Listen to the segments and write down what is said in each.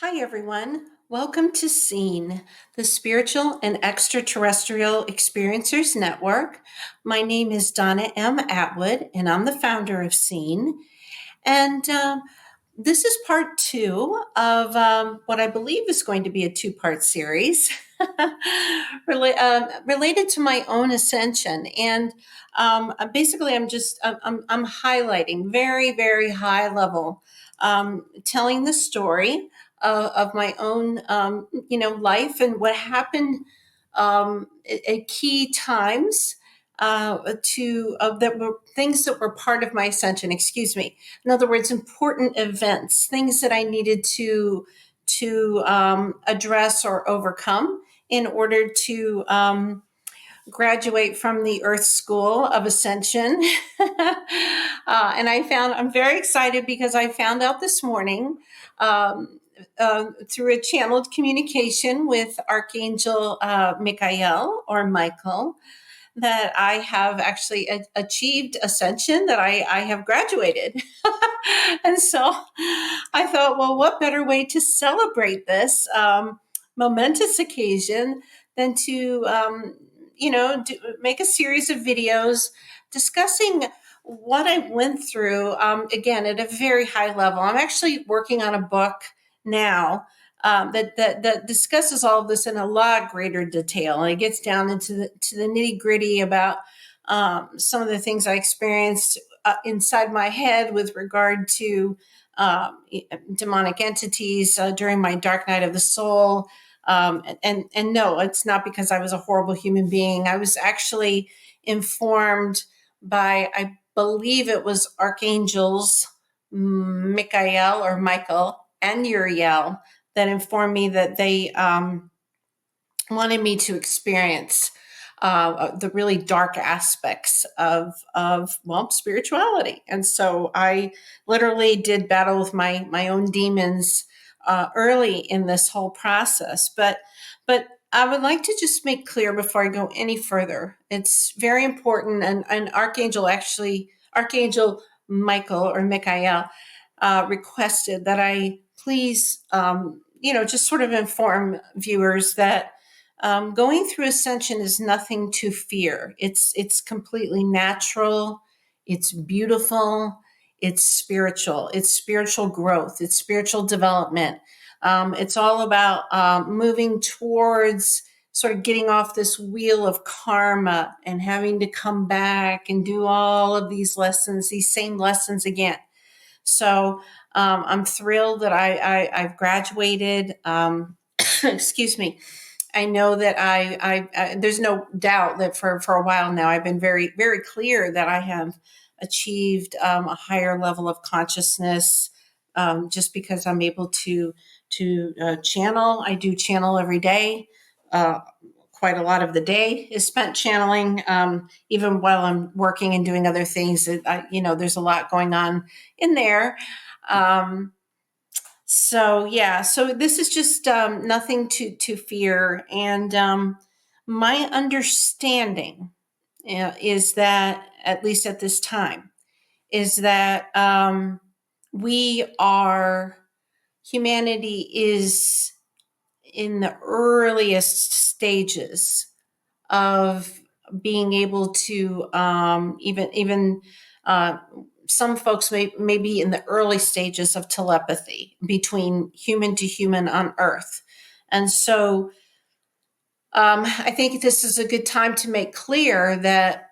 Hi, everyone. Welcome to SEEN, the Spiritual and Extraterrestrial Experiencers Network. My name is Donna M. Atwood, and I'm the founder of SEEN. And this is part two of what I believe is going to be a two-part series related to my own ascension. And basically, I'm highlighting very, very high level, telling the story of my own, life and what happened at key times that were things that were part of my ascension. Excuse me. In other words, important events, things that I needed to address or overcome in order to graduate from the Earth School of Ascension. And I'm very excited because I found out this morning through a channeled communication with Archangel Michael or Michael that I have actually achieved ascension, that I have graduated. And so I thought, well, what better way to celebrate this momentous occasion than to, make a series of videos discussing what I went through, again, at a very high level. I'm actually working on a book now that discusses all of this in a lot greater detail, and it gets down into the nitty gritty about some of the things I experienced inside my head with regard to demonic entities during my dark night of the soul. And no, it's not because I was a horrible human being. I was actually informed by, I believe it was archangels Michael or Michael and Uriel that informed me that they wanted me to experience the really dark aspects of spirituality. And so I literally did battle with my own demons early in this whole process. But I would like to just make clear before I go any further, it's very important. And Archangel Michael or Michael requested that I please, just sort of inform viewers that going through ascension is nothing to fear. It's completely natural. It's beautiful. It's spiritual. It's spiritual growth. It's spiritual development. It's all about moving towards sort of getting off this wheel of karma and having to come back and do all of these lessons, these same lessons again. So I'm thrilled that I've graduated. Excuse me. I know that there's no doubt that for a while now, I've been very, very clear that I have achieved a higher level of consciousness just because I'm able to channel. I do channel every day. Quite a lot of the day is spent channeling, even while I'm working and doing other things. There's a lot going on in there. So this is just nothing to fear. And my understanding is that, at least at this time, is that humanity is in the earliest stages of being able to even some folks may be in the early stages of telepathy between human to human on Earth. And so I think this is a good time to make clear that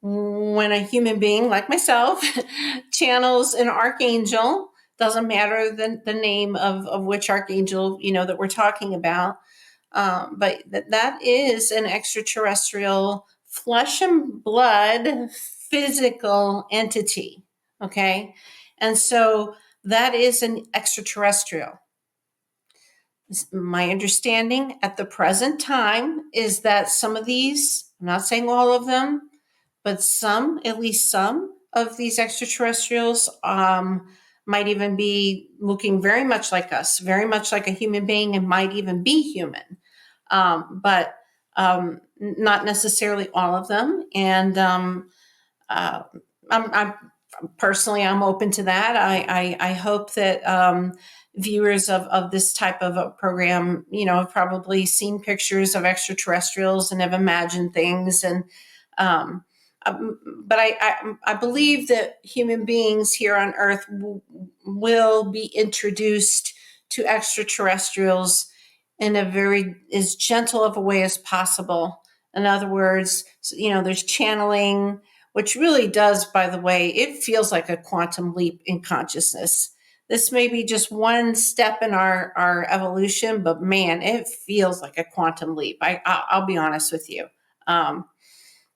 when a human being like myself channels an archangel, doesn't matter the name of which archangel, that we're talking about, but that is an extraterrestrial flesh and blood physical entity. Okay. And so that is an extraterrestrial. My understanding at the present time is that some of these, I'm not saying all of them, but at least some of these extraterrestrials might even be looking very much like us, very much like a human being, and might even be human. But not necessarily all of them. And I'm personally, I'm open to that. I hope that viewers of this type of a program, have probably seen pictures of extraterrestrials and have imagined things. And um, but I believe that human beings here on Earth will be introduced to extraterrestrials in a very as gentle of a way as possible. In other words, there's channeling, which really does, by the way, it feels like a quantum leap in consciousness. This may be just one step in our evolution, but man, it feels like a quantum leap. I'll be honest with you. Um,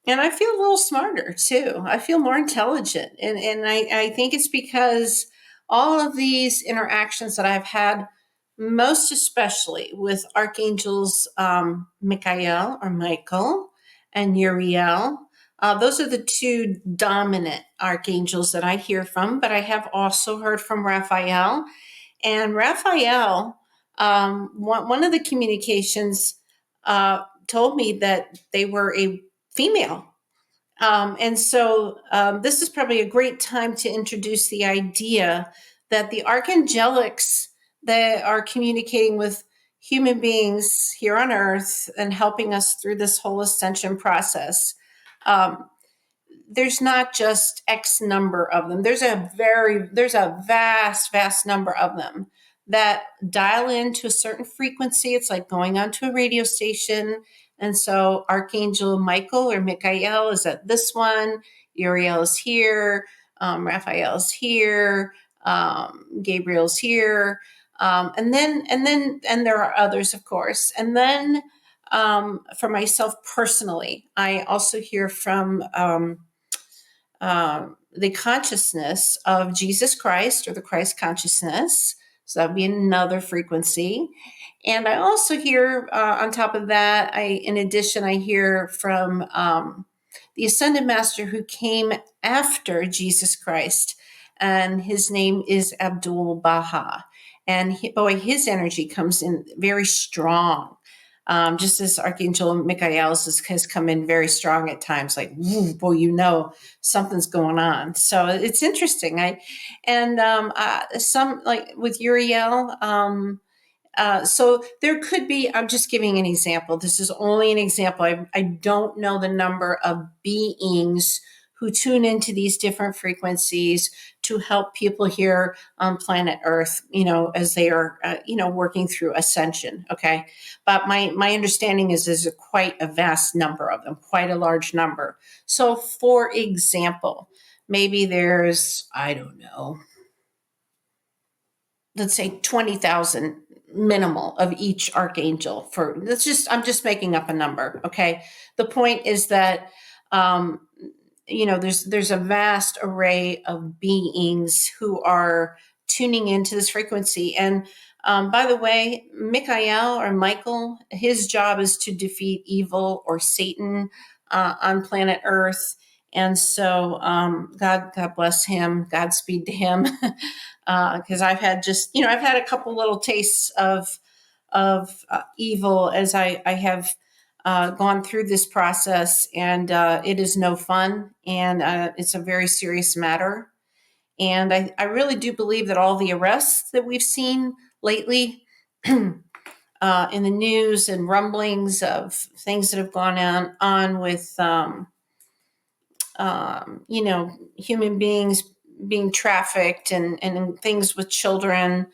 and I feel a little smarter too. I feel more intelligent. And I think it's because all of these interactions that I've had, most especially with archangels Michael or Michael and Uriel. Those are the two dominant archangels that I hear from, but I have also heard from Raphael. And Raphael, one of the communications told me that they were a female. And so this is probably a great time to introduce the idea that the archangelics that are communicating with human beings here on earth and helping us through this whole ascension process, um, there's not just X number of them. There's a vast number of them that dial into a certain frequency. It's like going onto a radio station. And so Archangel Michael or Michael is at this one, Uriel is here, Raphael's here, Gabriel's here. And there are others, of course. And then for myself personally, I also hear from the consciousness of Jesus Christ or the Christ consciousness. So that would be another frequency. And I also hear, on top of that, in addition, I hear from the Ascended Master who came after Jesus Christ, and his name is Abdul Baha. And his energy comes in very strong. Just as Archangel Michael's has come in very strong at times, like, woo, boy, something's going on. So it's interesting. Some like with Uriel, so there could be, I'm just giving an example. This is only an example. I don't know the number of beings who tune into these different frequencies to help people here on planet Earth, as they are, working through ascension. Okay. But my understanding is there's quite a vast number of them, quite a large number. So for example, maybe there's, I don't know, let's say 20,000 minimal of each archangel I'm just making up a number. Okay. The point is that, there's a vast array of beings who are tuning into this frequency. And by the way, Michael or Michael, his job is to defeat evil or Satan on planet Earth. And so God bless him, Godspeed to him, because I've had a couple little tastes of evil as I have gone through this process, and it is no fun, and it's a very serious matter. And I really do believe that all the arrests that we've seen lately in the news and rumblings of things that have gone on with, human beings being trafficked and things with children,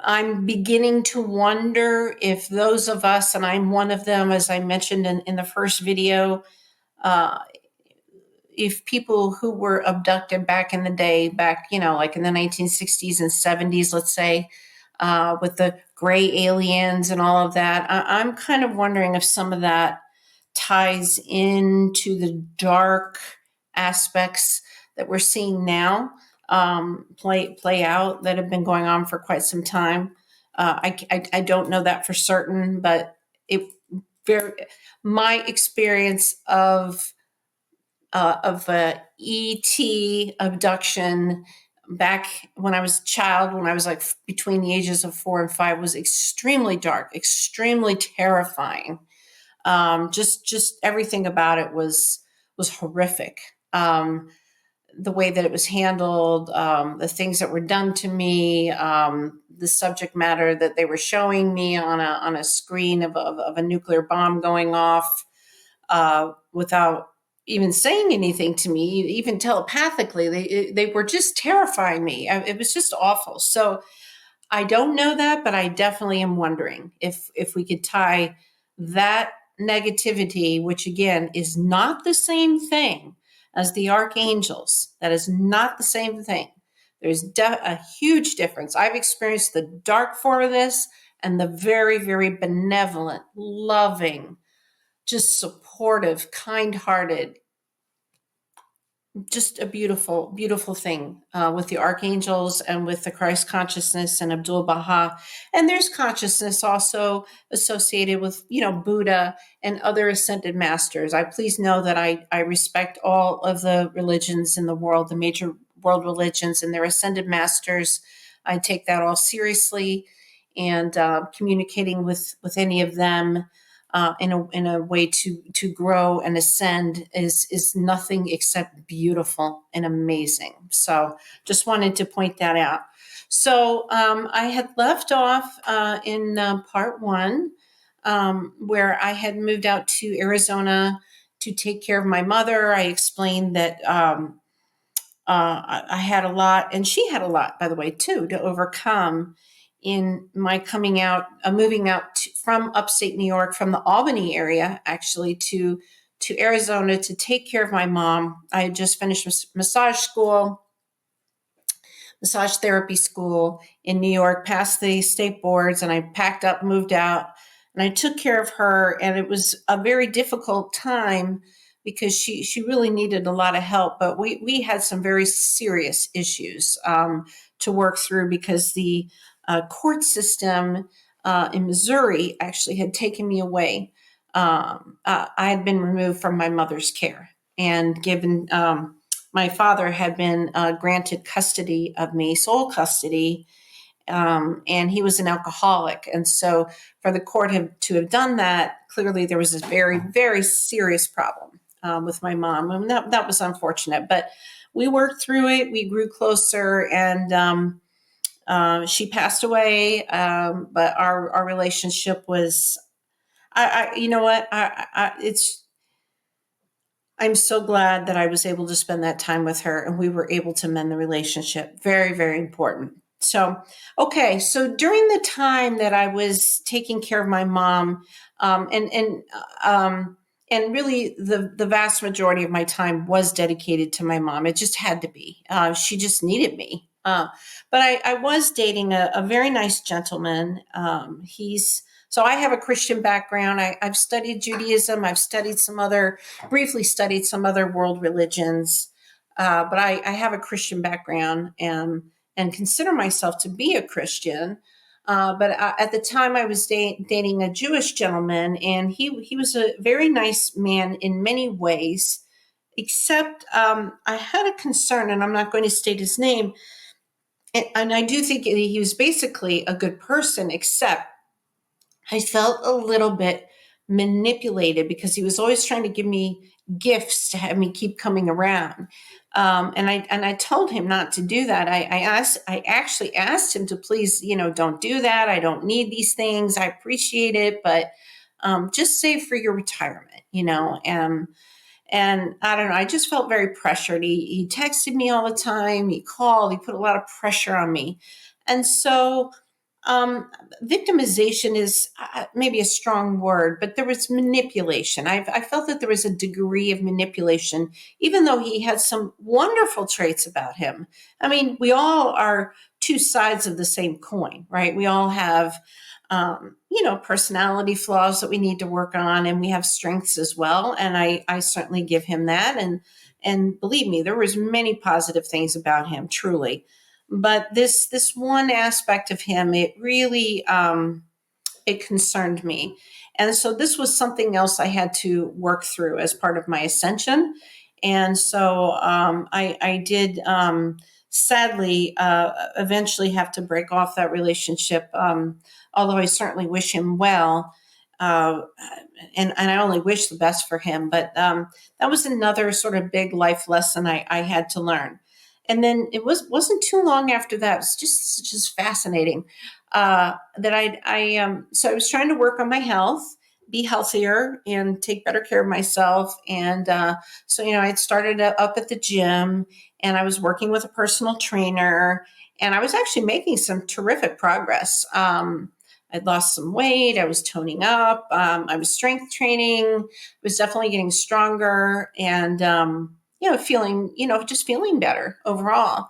I'm beginning to wonder if those of us, and I'm one of them, as I mentioned in the first video, if people who were abducted back in the day, like in the 1960s and 70s, let's say, with the gray aliens and all of that, I'm kind of wondering if some of that ties into the dark aspects that we're seeing now play out that have been going on for quite some time. I don't know that for certain, but my experience of ET abduction back when I was a child, when I was like between the ages of 4 and 5, was extremely dark, extremely terrifying. Just everything about it was horrific. the way that it was handled, the things that were done to me, the subject matter that they were showing me on a screen of a nuclear bomb going off, without even saying anything to me, even telepathically. They were just terrifying me. It was just awful. So I don't know that, but I definitely am wondering if we could tie that negativity, which again is not the same thing as the archangels. That is not the same thing. There's a huge difference. I've experienced the dark form of this and the very, very benevolent, loving, just supportive, kind-hearted, just a beautiful, beautiful thing with the archangels and with the Christ consciousness and Abdul Baha. And there's consciousness also associated with, Buddha and other ascended masters. I please know that I respect all of the religions in the world, the major world religions and their ascended masters. I take that all seriously, and communicating with any of them in a way to grow and ascend is nothing except beautiful and amazing. So just wanted to point that out. So I had left off in part one, where I had moved out to Arizona to take care of my mother. I explained that I had a lot, and she had a lot, by the way, too, to overcome in my coming out, moving out from upstate New York, from the Albany area, actually, to Arizona to take care of my mom. I had just finished massage therapy school in New York, passed the state boards, and I packed up, moved out, and I took care of her. And it was a very difficult time because she really needed a lot of help. But we had some very serious issues to work through because the court system in Missouri actually had taken me away. I had been removed from my mother's care and given, my father had been granted custody of me, sole custody, and he was an alcoholic. And so for the court to have done that, clearly there was this very, very serious problem with my mom. And that was unfortunate. But we worked through it. We grew closer, and she passed away. But our relationship was, you know what? I'm so glad that I was able to spend that time with her and we were able to mend the relationship. Very, very important. So, okay. So during the time that I was taking care of my mom, and really the vast majority of my time was dedicated to my mom. It just had to be. She just needed me. But I was dating a very nice gentleman. So I have a Christian background. I've studied Judaism. I've briefly studied some other world religions. But I have a Christian background and consider myself to be a Christian. But at the time I was dating a Jewish gentleman, and he was a very nice man in many ways, except I had a concern, and I'm not going to state his name. And I do think he was basically a good person, except I felt a little bit manipulated because he was always trying to give me gifts to have me keep coming around. And I told him not to do that. I actually asked him to please, don't do that. I don't need these things. I appreciate it, but just save for your retirement, and I don't know, I just felt very pressured. He texted me all the time. He called. He put a lot of pressure on me. And so victimization is maybe a strong word, but there was manipulation. I felt that there was a degree of manipulation, even though he had some wonderful traits about him. I mean, we all are two sides of the same coin, right? We all have, personality flaws that we need to work on, and we have strengths as well. And I certainly give him that. And believe me, there was many positive things about him, truly. But this one aspect of him, it really it concerned me, and so this was something else I had to work through as part of my ascension. And so I did sadly eventually have to break off that relationship, although I certainly wish him well. uh, and I only wish the best for him. But that was another sort of big life lesson I had to learn. And then wasn't too long after that. It was just fascinating that so I was trying to work on my health, be healthier, and take better care of myself. And so I had started up at the gym, and I was working with a personal trainer, and I was actually making some terrific progress. I'd lost some weight. I was toning up. I was strength training. I was definitely getting stronger and, feeling, just feeling better overall.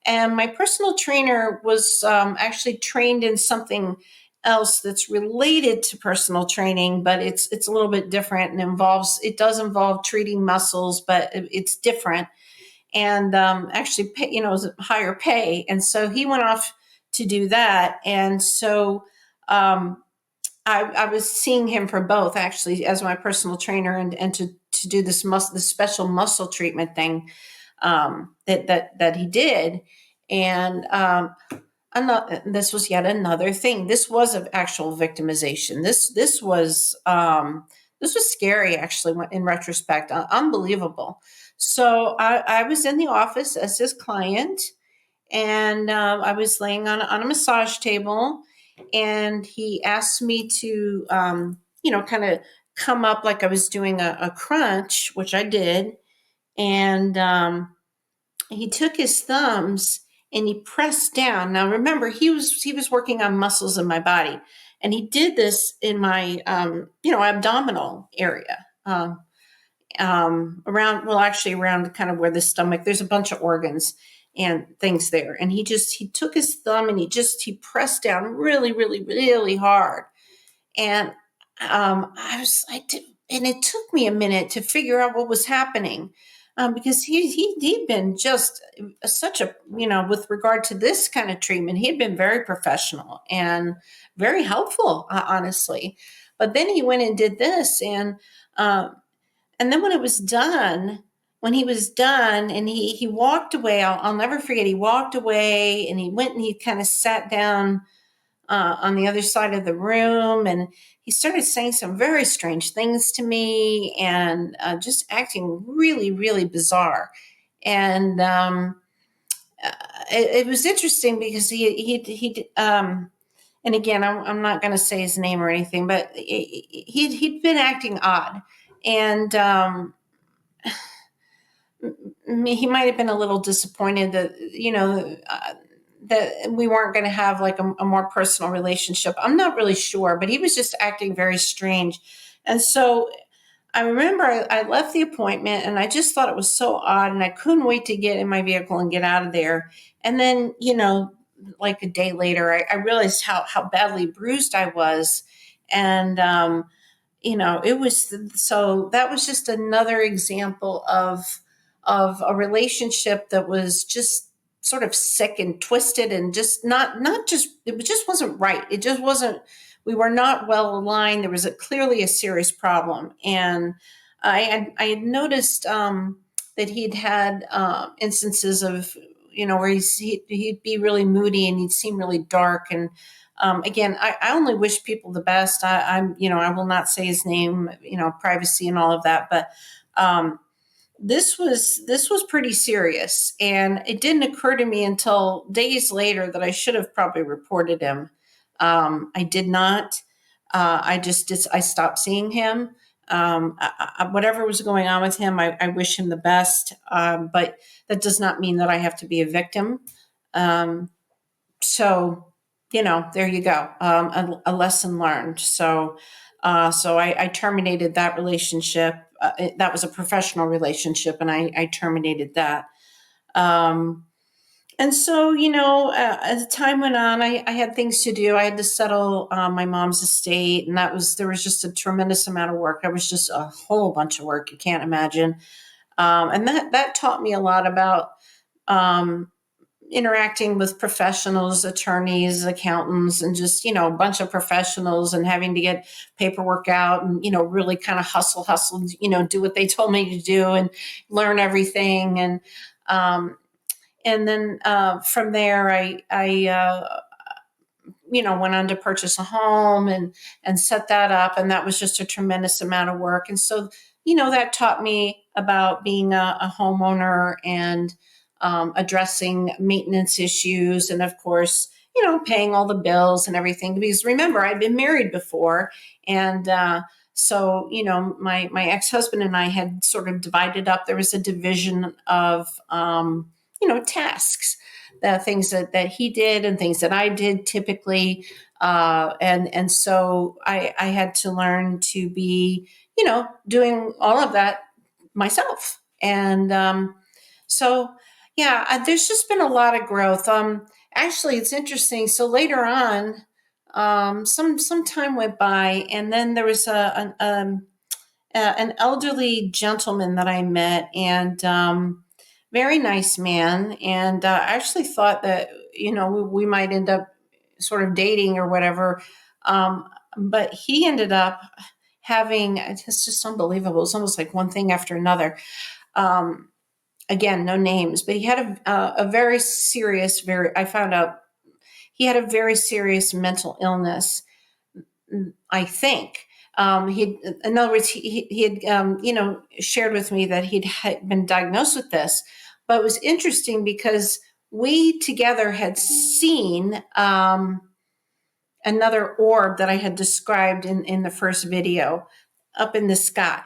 And my personal trainer was actually trained in something else that's related to personal training, but it's a little bit different and it does involve treating muscles, but it's different. And actually, it was a higher pay. And so he went off to do that. And so um, I was seeing him for both actually as my personal trainer and to do this special muscle treatment thing that he did. And this was yet another thing. This was an actual victimization. This was scary actually in retrospect, unbelievable. So I was in the office as his client, and I was laying on a massage table, and he asked me to, kind of come up like I was doing a crunch, which I did, and he took his thumbs and he pressed down. Now remember, he was working on muscles in my body, and he did this in my abdominal area. Around, well, actually around kind of where the stomach, there's a bunch of organs and things there. And he took his thumb and he pressed down really, really, really hard. And I was like, and it took me a minute to figure out what was happening. Because he'd been just such a, with regard to this kind of treatment, he'd been very professional and very helpful, honestly. But then he went and did this, and then when it was done, when he was done and he walked away, I'll never forget, he walked away and he went and he kind of sat down on the other side of the room, and he started saying some very strange things to me and just acting really, really bizarre. And it was interesting because and again, I'm not going to say his name or anything, but he'd been acting odd. And he might have been a little disappointed that that we weren't going to have like a more personal relationship. I'm not really sure, but he was just acting very strange. And so I remember I left the appointment and I just thought it was so odd, and I couldn't wait to get in my vehicle and get out of there. And then like a day later, I realized how badly bruised I was. And it was, so that was just another example of a relationship that was just sort of sick and twisted, and just not just, it just wasn't right. It just wasn't, we were not well aligned. There was clearly a serious problem. And I had noticed that he'd had instances of, where he'd be really moody and he'd seem really dark. And again, I only wish people the best. I will not say his name, privacy and all of that. But this was pretty serious, and it didn't occur to me until days later that I should have probably reported him. I did not. I stopped seeing him. Whatever was going on with him, I wish him the best. But that does not mean that I have to be a victim. So, there you go. A lesson learned. So I terminated that relationship. That was a professional relationship, and I terminated that. Um, and so, as time went on, I had things to do. I had to settle my mom's estate, and there was just a tremendous amount of work. There was just a whole bunch of work you can't imagine. And that taught me a lot about um, interacting with professionals, attorneys, accountants, and just, a bunch of professionals, and having to get paperwork out and, really kind of hustle, do what they told me to do and learn everything. And then from there, I went on to purchase a home and set that up. And that was just a tremendous amount of work. And so, that taught me about being a homeowner and addressing maintenance issues. And of course, paying all the bills and everything. Because remember, I'd been married before. And so, my ex-husband and I had sort of divided up. There was a division of, tasks, the things that he did and things that I did typically. And so I had to learn to be, doing all of that myself. And so, yeah, there's just been a lot of growth. Actually, it's interesting. So later on, some time went by, and then there was an elderly gentleman that I met, and very nice man. And I actually thought that we might end up sort of dating or whatever. But he ended up having, it's just unbelievable. It's almost like one thing after another. Again, no names, but he had a very serious, I found out he had a very serious mental illness, I think. In other words, he had, shared with me that he'd been diagnosed with this. But it was interesting because we together had seen another orb that I had described in the first video up in the sky,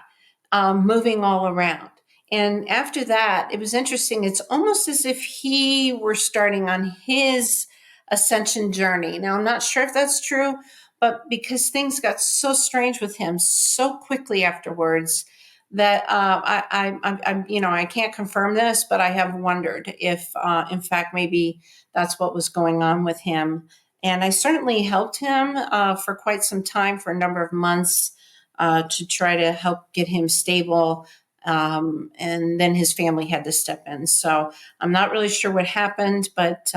moving all around. And after that, it was interesting. It's almost as if he were starting on his ascension journey. Now, I'm not sure if that's true, but because things got so strange with him so quickly afterwards that I can't confirm this, but I have wondered if, in fact, maybe that's what was going on with him. And I certainly helped him for quite some time, for a number of months, to try to help get him stable. And then his family had to step in. So I'm not really sure what happened, but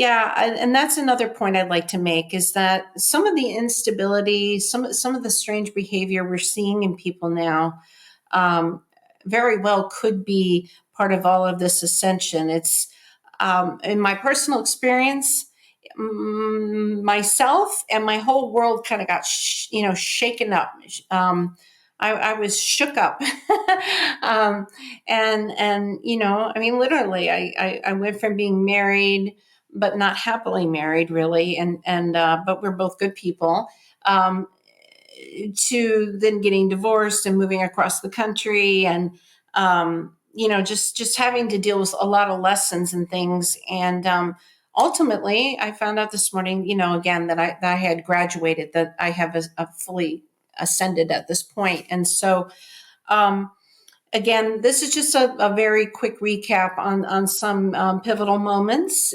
and that's another point I'd like to make, is that some of the instability, some of the strange behavior we're seeing in people now, very well could be part of all of this ascension. It's in my personal experience, myself and my whole world kind of got shaken up. I was shook up. And I mean, literally, I went from being married, but not happily married, really, and but we're both good people, to then getting divorced and moving across the country, and just having to deal with a lot of lessons and things. And ultimately, I found out this morning, again, that I had graduated, that I have a fully ascended at this point. And so, again, this is just a very quick recap on some pivotal moments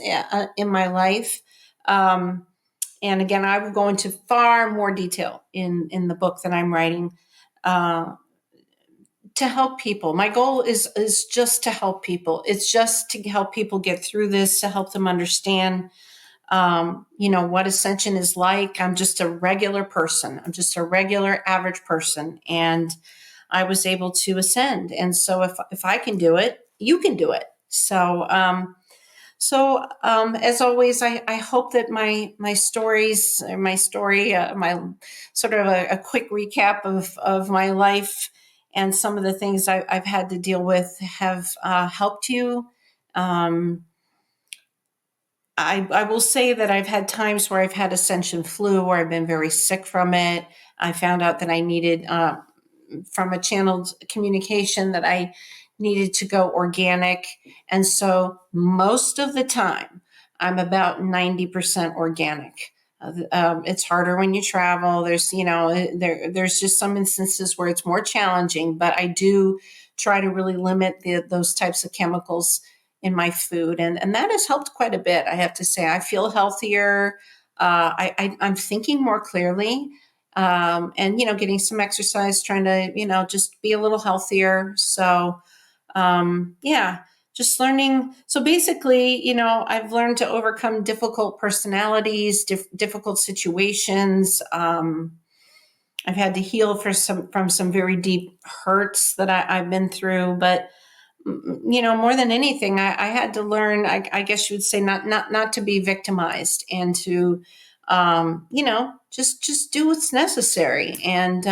in my life. And again, I will go into far more detail in the book that I'm writing to help people. My goal is just to help people. It's just to help people get through this, to help them understand what ascension is like. I'm just a regular person. I'm just a regular average person. And I was able to ascend. And so if I can do it, you can do it. So, as always, I hope that my stories, my story, my sort of a quick recap of my life and some of the things I've had to deal with have helped you. I will say that I've had times where I've had ascension flu, where I've been very sick from it. I found out that I needed, from a channeled communication, that I needed to go organic. And so most of the time, I'm about 90% organic. It's harder when you travel. There's, there's just some instances where it's more challenging, but I do try to really limit those types of chemicals in my food. And that has helped quite a bit. I have to say, I feel healthier. I'm thinking more clearly, and, getting some exercise, trying to, just be a little healthier. So, just learning. So basically, I've learned to overcome difficult personalities, difficult situations. I've had to heal from some very deep hurts that I've been through, but more than anything, I had to learn, I guess you would say, not to be victimized, and to, just do what's necessary. And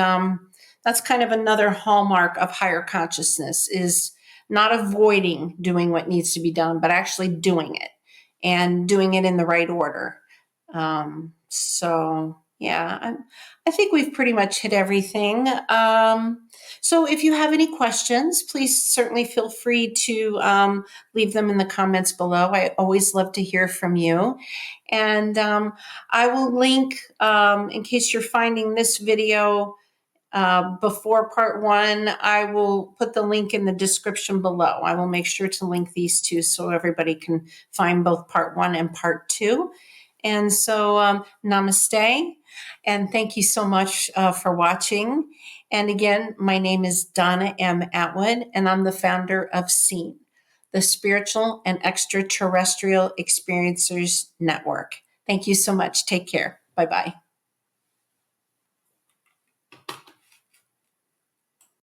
that's kind of another hallmark of higher consciousness, is not avoiding doing what needs to be done, but actually doing it, and doing it in the right order. So yeah, I think we've pretty much hit everything. So if you have any questions, please certainly feel free to leave them in the comments below. I always love to hear from you. And I will link, in case you're finding this video before part 1, I will put the link in the description below. I will make sure to link these two so everybody can find both part 1 and part 2. And so namaste, and thank you so much for watching. And again, my name is Donna M. Atwood, and I'm the founder of SEEN, the Spiritual and Extraterrestrial Experiencers Network. Thank you so much. Take care. Bye-bye.